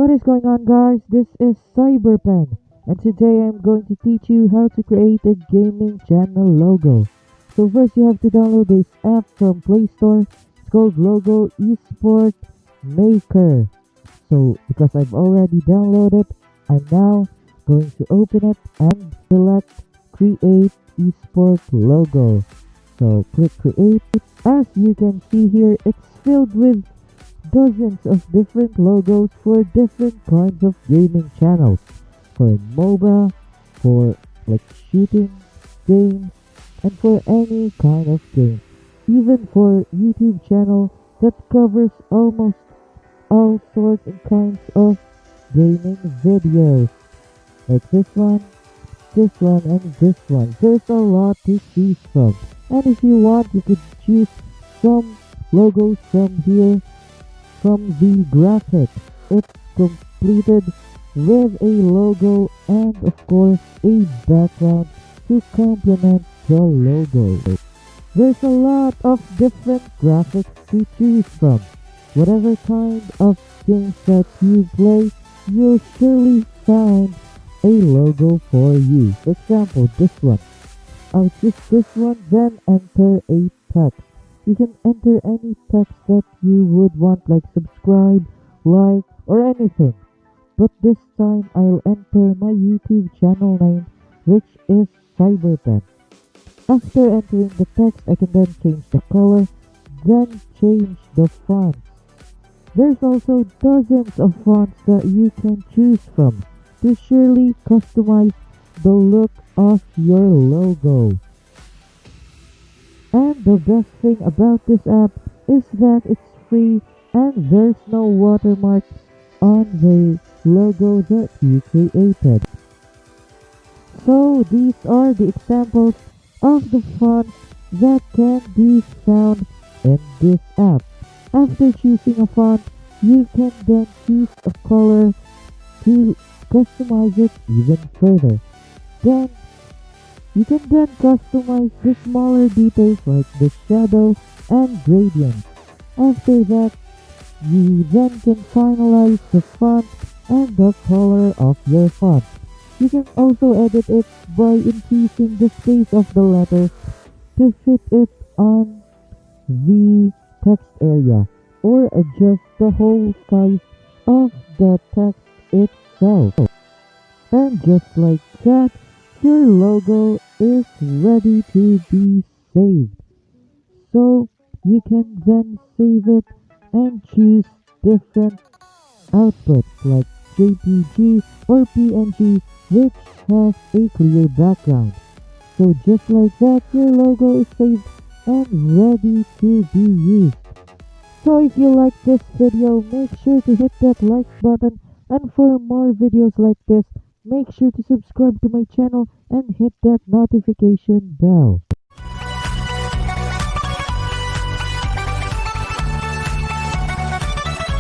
What is going on, guys? This is Cyberpen, and today I'm going to teach you how to create a gaming channel logo. So first you have to download this app from Play Store. It's called Logo Esport Maker. So because I've already downloaded, I'm now going to open it and select Create Esport Logo. So click Create. As you can see here, it's filled with dozens of different logos for different kinds of gaming channels. For MOBA, for like shooting games, and for any kind of game. Even for YouTube channel that covers almost all sorts and kinds of gaming videos. Like this one, and this one. There's a lot to choose from. And if you want, you could choose some logos from here. From the graphics, it's completed with a logo and of course a background to complement the logo. There's a lot of different graphics to choose from. Whatever kind of games that you play, you'll surely find a logo for you. For example, this one. I'll choose this one, then enter a text. You can enter any text that you would want, like subscribe, like, or anything. But this time I'll enter my YouTube channel name, which is Cyberpen. After entering the text, I can then change the color, then change the fonts. There's also dozens of fonts that you can choose from to surely customize the look of your logo. And the best thing about this app is that it's free and there's no watermark on the logo that you created. So these are the examples of the fonts that can be found in this app. After choosing a font, you can then choose a color to customize it even further. Then you can then customize the smaller details like the shadow and gradient. After that, you then can finalize the font and the color of your font. You can also edit it by increasing the space of the letters to fit it on the text area, or adjust the whole size of the text itself. And just like that, your logo is ready to be saved. So you can then save it and choose different outputs like JPG or PNG, which has a clear background. So just like that, your logo is saved and ready to be used. So if you like this video, make sure to hit that like button, and for more videos like this, make sure to subscribe to my channel and hit that notification bell.